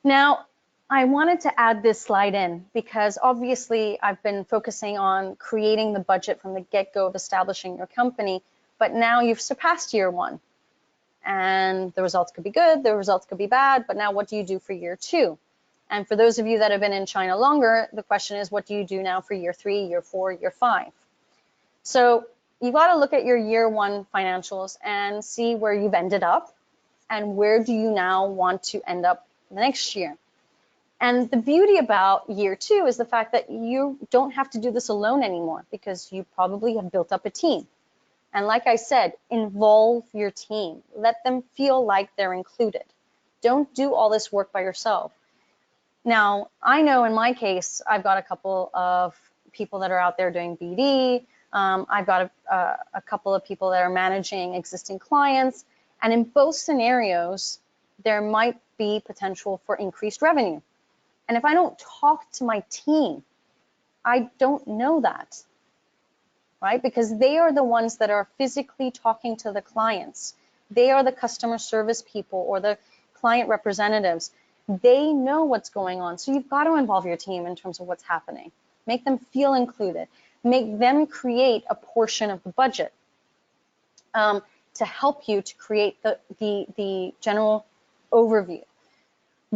Now, I wanted to add this slide in because obviously I've been focusing on creating the budget from the get-go of establishing your company, but now you've surpassed year one. And the results could be good, the results could be bad, but now what do you do for year two? And for those of you that have been in China longer, the question is, what do you do now for year 3, year 4, year 5? So you've got to look at your year one financials and see where you've ended up and where do you now want to end up the next year. And the beauty about year 2 is the fact that you don't have to do this alone anymore because you probably have built up a team. And like I said, involve your team. Let them feel like they're included. Don't do all this work by yourself. Now, I know in my case, I've got a couple of people that are out there doing BD. I've got a couple of people that are managing existing clients. And in both scenarios, there might be potential for increased revenue. And if I don't talk to my team, I don't know that, right? Because they are the ones that are physically talking to the clients. They are the customer service people or the client representatives. They know what's going on. So you've got to involve your team in terms of what's happening. Make them feel included. Make them create a portion of the budget to help you to create the general overview.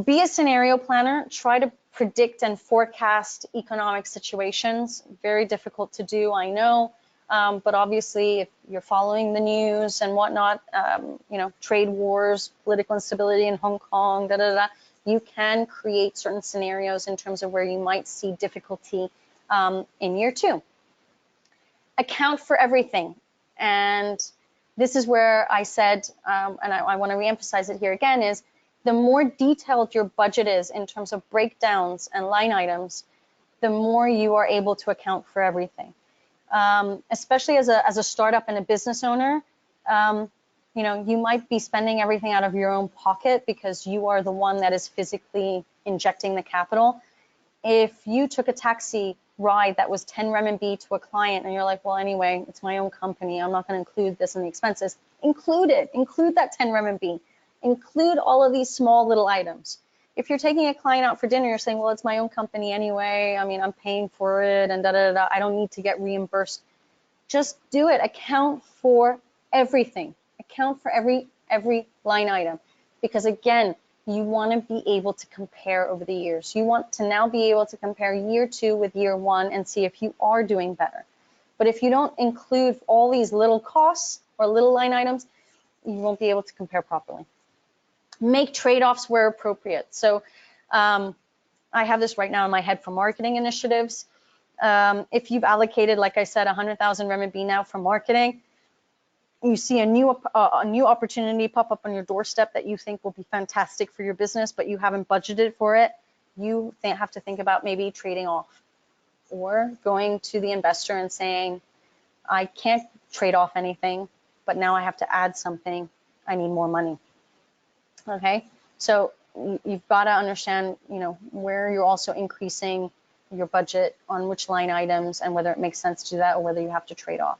Be a scenario planner. Try to predict and forecast economic situations. Very difficult to do, I know. But obviously, if you're following the news and whatnot, trade wars, political instability in Hong Kong, you can create certain scenarios in terms of where you might see difficulty in year 2. Account for everything. And this is where I said, and I want to reemphasize it here again, is the more detailed your budget is in terms of breakdowns and line items, the more you are able to account for everything. Especially as a startup and a business owner, you might be spending everything out of your own pocket because you are the one that is physically injecting the capital. If you took a taxi ride that was 10 renminbi to a client and you're like, well, anyway, it's my own company, I'm not going to include this in the expenses, include it. Include that 10 renminbi. Include all of these small little items. If you're taking a client out for dinner, you're saying, well, it's my own company anyway. I mean, I'm paying for it and I don't need to get reimbursed. Just do it. Account for everything. Account for every line item. Because again, you want to be able to compare over the years. You want to now be able to compare year 2 with year 1 and see if you are doing better. But if you don't include all these little costs or little line items, you won't be able to compare properly. Make trade-offs where appropriate. So I have this right now in my head for marketing initiatives. If you've allocated, like I said, 100,000 renminbi now for marketing, you see a new opportunity pop up on your doorstep that you think will be fantastic for your business, but you haven't budgeted for it, you have to think about maybe trading off or going to the investor and saying, I can't trade off anything, but now I have to add something. I need more money. Okay, so you've got to understand, where you're also increasing your budget on which line items and whether it makes sense to do that or whether you have to trade off.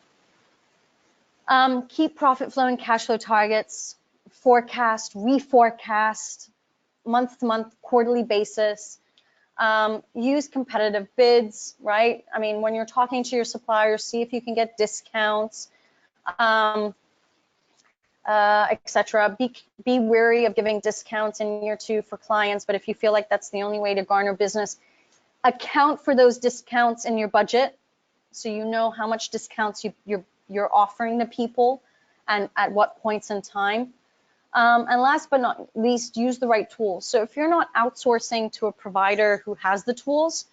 Keep profit flow and cash flow targets, forecast, reforecast, month-to-month, quarterly basis. Use competitive bids, right? I mean, when you're talking to your suppliers, see if you can get discounts, etc. Be wary of giving discounts in year 2 for clients, but if you feel like that's the only way to garner business, account for those discounts in your budget. so you know how much discounts you're offering to people and at what points in time. And last but not least, use the right tools. So if you're not outsourcing to a provider who has the tools,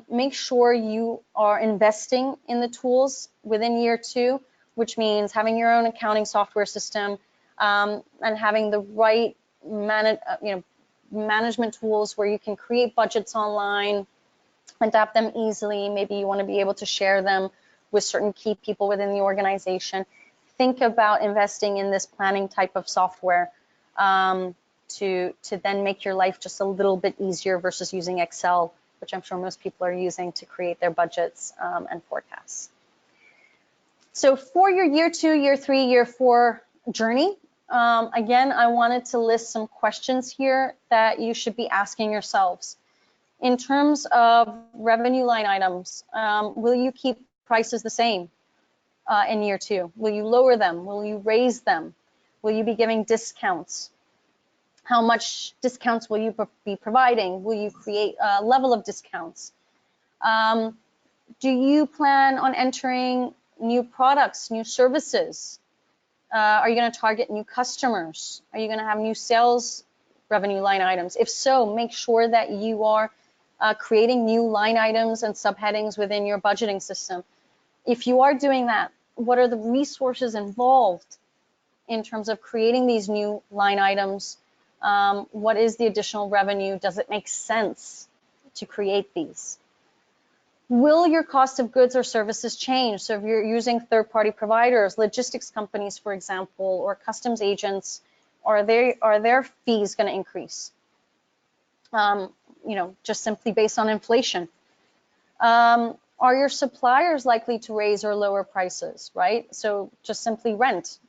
make sure you are investing in the tools within year 2, which means having your own accounting software system, and having the right management tools where you can create budgets online, adapt them easily. Maybe you want to be able to share them with certain key people within the organization. Think about investing in this planning type of software to then make your life just a little bit easier versus using Excel, which I'm sure most people are using to create their budgets and forecasts. So for your year 2, year 3, year 4 journey, again, I wanted to list some questions here that you should be asking yourselves. In terms of revenue line items, will you keep prices the same in year 2? Will you lower them? Will you raise them? Will you be giving discounts? How much discounts will you be providing? Will you create a level of discounts? Do you plan on entering new products, new services? Are you going to target new customers? Are you going to have new sales revenue line items? If so, make sure that you are creating new line items and subheadings within your budgeting system. If you are doing that, what are the resources involved in terms of creating these new line items? What is the additional revenue? Does it make sense to create these? Will your cost of goods or services change? So if you're using third-party providers, logistics companies, for example, or customs agents, are their fees going to increase? Just simply based on inflation. Are your suppliers likely to raise or lower prices, right? So just simply rent.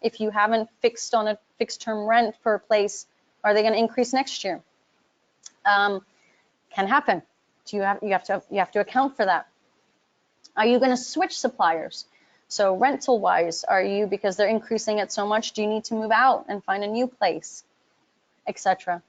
If you haven't fixed on a fixed term rent for a place, are they going to increase next year? Can happen. So you have to account for that. Are you going to switch suppliers? So rental wise, because they're increasing it so much, do you need to move out and find a new place, etc.?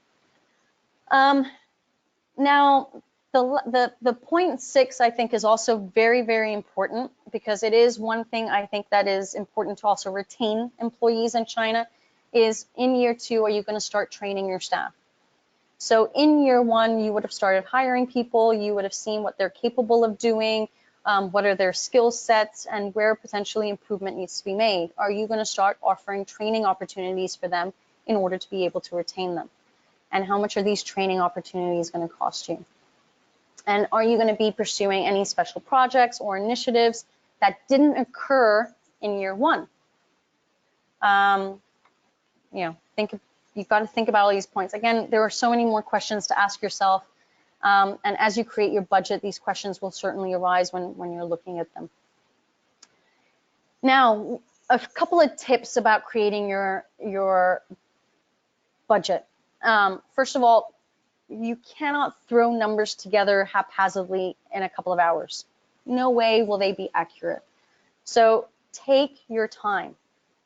Now, the point 6, I think, is also very, very important, because it is one thing I think that is important to also retain employees in China, is in year 2, are you going to start training your staff? So in year 1, you would have started hiring people, you would have seen what they're capable of doing, what are their skill sets, and where potentially improvement needs to be made. Are you going to start offering training opportunities for them in order to be able to retain them? And how much are these training opportunities going to cost you? And are you going to be pursuing any special projects or initiatives that didn't occur in year 1? You've got to think about all these points. Again, there are so many more questions to ask yourself. And as you create your budget, these questions will certainly arise when you're looking at them. Now, a couple of tips about creating your budget. First of all, you cannot throw numbers together haphazardly in a couple of hours. No way will they be accurate. So take your time,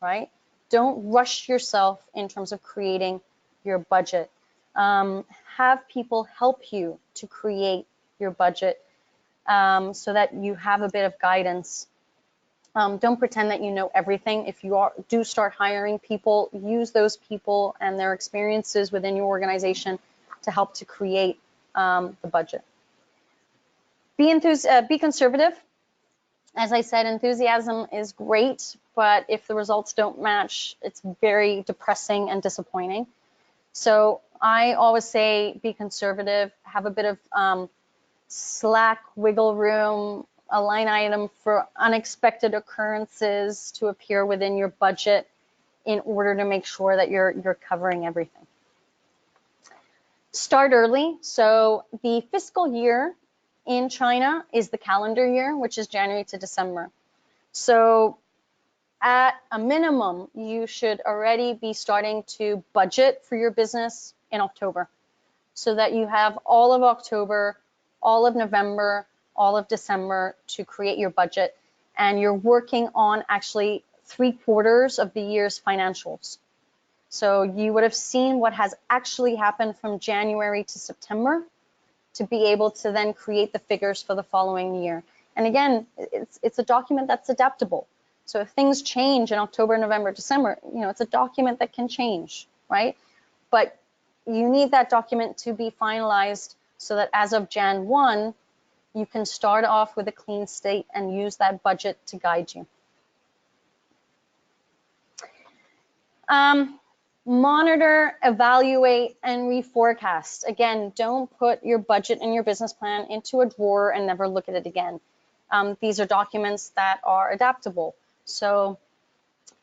right? Don't rush yourself in terms of creating your budget. Have people help you to create your budget so that you have a bit of guidance. Don't pretend that you know everything. If you do start hiring people, use those people and their experiences within your organization to help to create the budget. Be conservative. As I said, enthusiasm is great, but if the results don't match, it's very depressing and disappointing. So I always say be conservative, have a bit of slack, wiggle room, a line item for unexpected occurrences to appear within your budget in order to make sure that you're covering everything. Start early. So the fiscal year in China is the calendar year, which is January to December. So at a minimum, you should already be starting to budget for your business in October, so that you have all of October, all of November, all of December to create your budget, and you're working on actually 3/4 of the year's financials. So you would have seen what has actually happened from January to September to be able to then create the figures for the following year. And again, it's a document that's adaptable. So if things change in October, November, December, it's a document that can change, right? But you need that document to be finalized so that as of Jan 1, you can start off with a clean slate and use that budget to guide you. Monitor, evaluate, and reforecast. Again, don't put your budget and your business plan into a drawer and never look at it again. These are documents that are adaptable. So,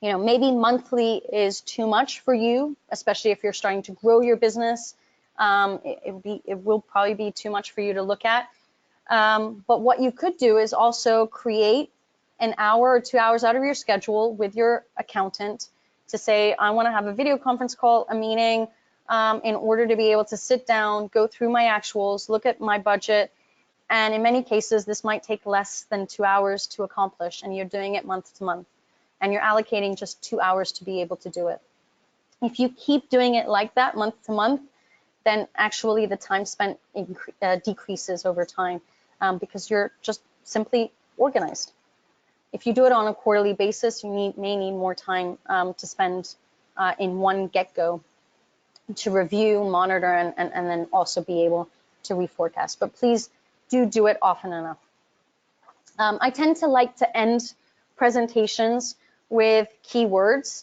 maybe monthly is too much for you, especially if you're starting to grow your business. It will probably be too much for you to look at. But what you could do is also create an hour or 2 hours out of your schedule with your accountant to say, I want to have a video conference call, a meeting, in order to be able to sit down, go through my actuals, look at my budget. And in many cases, this might take less than 2 hours to accomplish, and you're doing it month to month, and you're allocating just 2 hours to be able to do it. If you keep doing it like that month to month, then actually the time spent decreases over time because you're just simply organized. If you do it on a quarterly basis, you may need more time to spend in one get-go to review, monitor, and then also be able to reforecast. But please do it often enough. I tend to like to end presentations with keywords.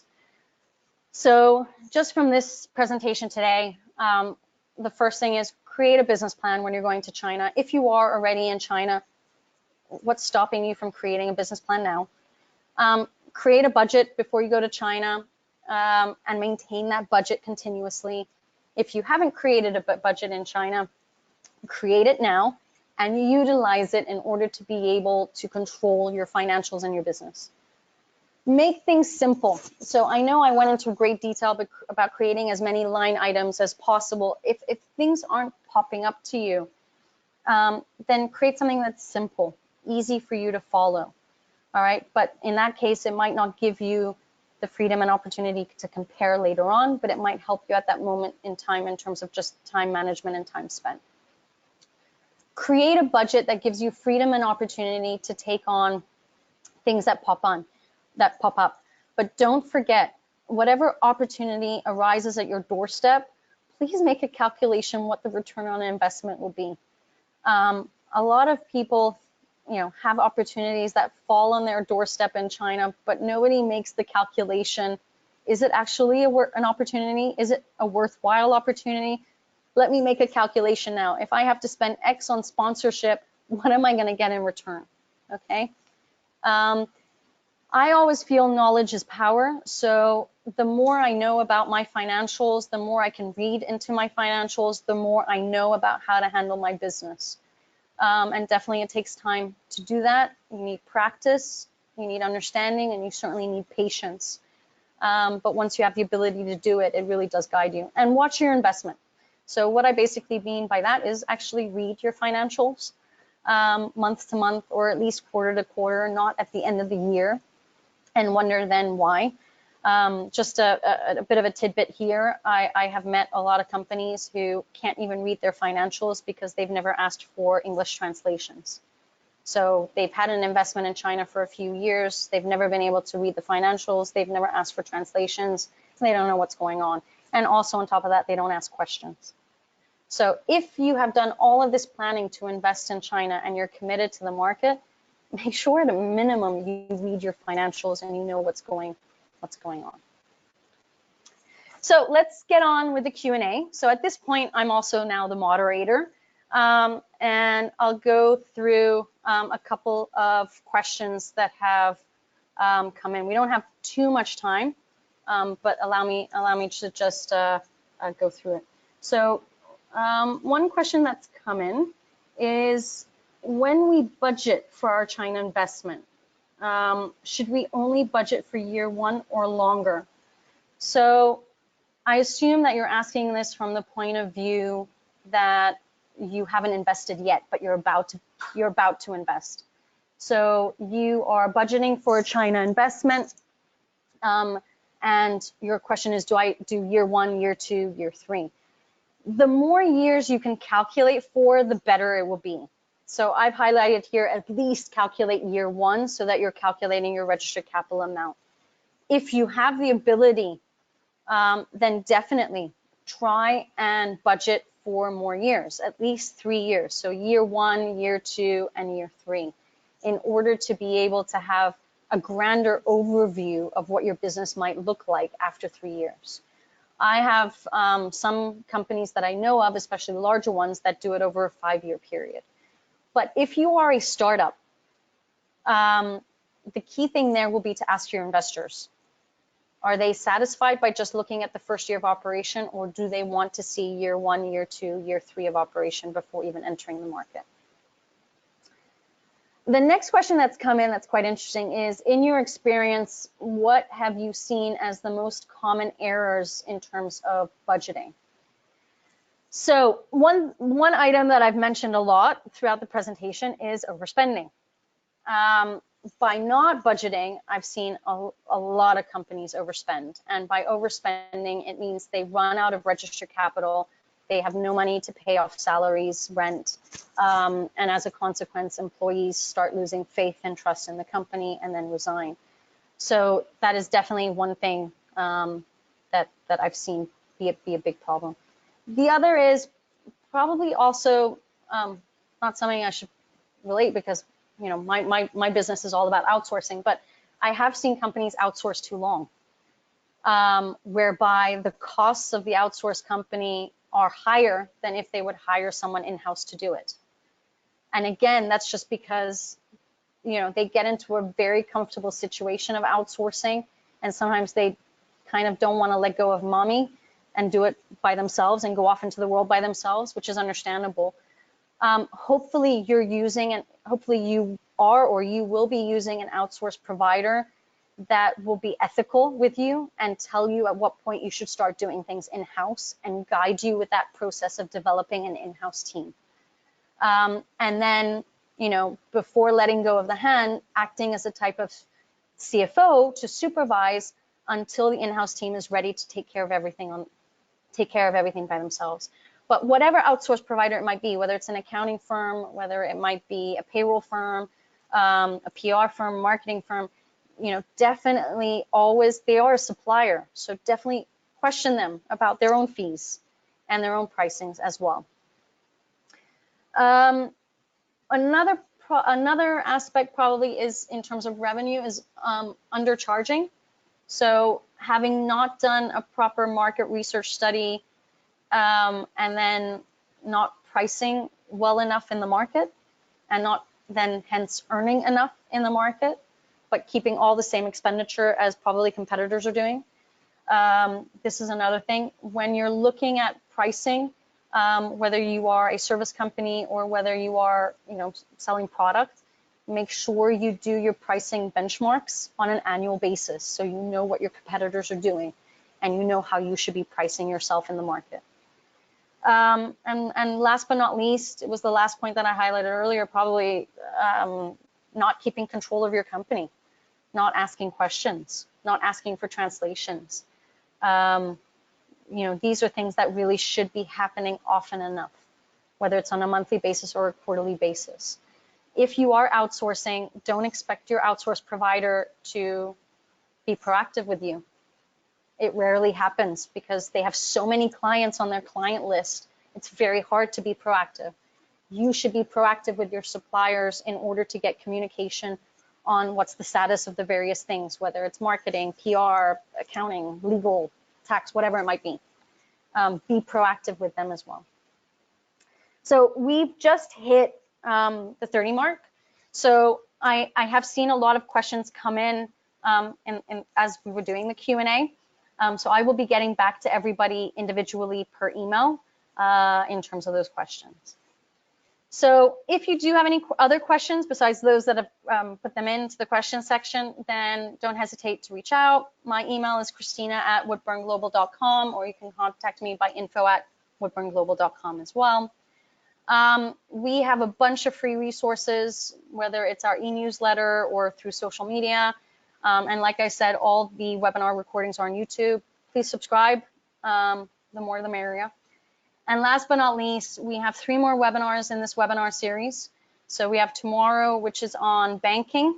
So just from this presentation today, the first thing is create a business plan when you're going to China. If you are already in China, what's stopping you from creating a business plan now? Create a budget before you go to China and maintain that budget continuously. If you haven't created a budget in China, create it now and utilize it in order to be able to control your financials and your business. Make things simple. So I know I went into great detail about creating as many line items as possible. If things aren't popping up to you, then create something that's simple, easy for you to follow. All right, but in that case, it might not give you the freedom and opportunity to compare later on, but it might help you at that moment in time in terms of just time management and time spent. Create a budget that gives you freedom and opportunity to take on things that pop up. But don't forget, whatever opportunity arises at your doorstep, please make a calculation what the return on investment will be. A lot of people, have opportunities that fall on their doorstep in China, but nobody makes the calculation. Is it actually an opportunity? Is it a worthwhile opportunity? Let me make a calculation now. If I have to spend X on sponsorship, what am I going to get in return? Okay. I always feel knowledge is power. So the more I know about my financials, the more I can read into my financials, the more I know about how to handle my business. And definitely it takes time to do that. You need practice, you need understanding, and you certainly need patience. But once you have the ability to do it, it really does guide you. And watch your investment. So what I basically mean by that is actually read your financials month to month, or at least quarter to quarter, not at the end of the year, and wonder then why. Just a bit of a tidbit here. I have met a lot of companies who can't even read their financials because they've never asked for English translations. So they've had an investment in China for a few years. They've never been able to read the financials. They've never asked for translations. They don't know what's going on. And also on top of that, they don't ask questions. So if you have done all of this planning to invest in China and you're committed to the market, make sure at a minimum you read your financials and you know what's going on. So let's get on with the Q&A. So at this point, I'm also now the moderator, and I'll go through a couple of questions that have come in. We don't have too much time, but allow me to just go through it. So one question that's come in is, when we budget for our China investment, should we only budget for year one or longer? So I assume that you're asking this from the point of view that you haven't invested yet, but you're about to invest. So you are budgeting for a China investment, and your question is, do I do year one, year two, year three? The more years you can calculate for, the better it will be. So I've highlighted here, at least calculate year one so that you're calculating your registered capital amount. If you have the ability, then definitely try and budget for more years, at least 3 years. So year one, year two, and year three, in order to be able to have a grander overview of what your business might look like after 3 years. I have some companies that I know of, especially larger ones, that do it over a 5-year period. But if you are a startup, the key thing there will be to ask your investors, are they satisfied by just looking at the first year of operation, or do they want to see year one, year two, year three of operation before even entering the market? The next question that's come in that's quite interesting is, in your experience, what have you seen as the most common errors in terms of budgeting? So one item that I've mentioned a lot throughout the presentation is overspending. By not budgeting, I've seen a lot of companies overspend. And by overspending, it means they run out of registered capital, they have no money to pay off salaries, rent, and as a consequence, employees start losing faith and trust in the company and then resign. So that is definitely one thing that I've seen be a big problem. The other is probably also not something I should relate, because my business is all about outsourcing, but I have seen companies outsource too long, whereby the costs of the outsourced company are higher than if they would hire someone in-house to do it. And again, that's just because they get into a very comfortable situation of outsourcing, and sometimes they kind of don't want to let go of mommy and do it by themselves and go off into the world by themselves, which is understandable. Hopefully you're using, and hopefully you are or you will be using, an outsourced provider that will be ethical with you and tell you at what point you should start doing things in-house and guide you with that process of developing an in-house team. And then, before letting go of the hand, acting as a type of CFO to supervise until the in-house team is ready to take care of everything by themselves. But whatever outsourced provider it might be, whether it's an accounting firm, whether it might be a payroll firm, a PR firm, marketing firm, definitely always, they are a supplier. So definitely question them about their own fees and their own pricings as well. Another aspect probably is, in terms of revenue, is undercharging. So having not done a proper market research study, and then not pricing well enough in the market, and not then hence earning enough in the market, but keeping all the same expenditure as probably competitors are doing. This is another thing. When you're looking at pricing, whether you are a service company or whether you are selling product, make sure you do your pricing benchmarks on an annual basis, so you know what your competitors are doing and you know how you should be pricing yourself in the market. And last but not least, it was the last point that I highlighted earlier, probably not keeping control of your company, not asking questions, not asking for translations. These are things that really should be happening often enough, whether it's on a monthly basis or a quarterly basis. If you are outsourcing, don't expect your outsourced provider to be proactive with you. It rarely happens because they have so many clients on their client list. It's very hard to be proactive. You should be proactive with your suppliers in order to get communication on what's the status of the various things, whether it's marketing, PR, accounting, legal, tax, whatever it might be. Be proactive with them as well. So we've just hit the 30 mark. So I have seen a lot of questions come in as we were doing the Q&A. So I will be getting back to everybody individually per email in terms of those questions. So if you do have any other questions besides those that have put them into the question section, then don't hesitate to reach out. My email is christina@woodburnglobal.com, or you can contact me by info@woodburnglobal.com as well. We have a bunch of free resources, whether it's our e-newsletter or through social media. And like I said, all the webinar recordings are on YouTube. Please subscribe, the more the merrier. And last but not least, we have 3 more webinars in this webinar series. So we have tomorrow, which is on banking.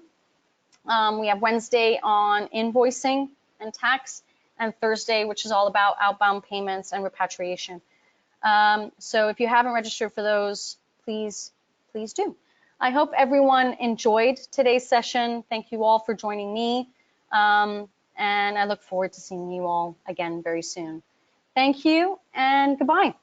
We have Wednesday on invoicing and tax, and Thursday, which is all about outbound payments and repatriation. So if you haven't registered for those, please do. I hope everyone enjoyed today's session. Thank you all for joining me. And I look forward to seeing you all again very soon. Thank you and goodbye.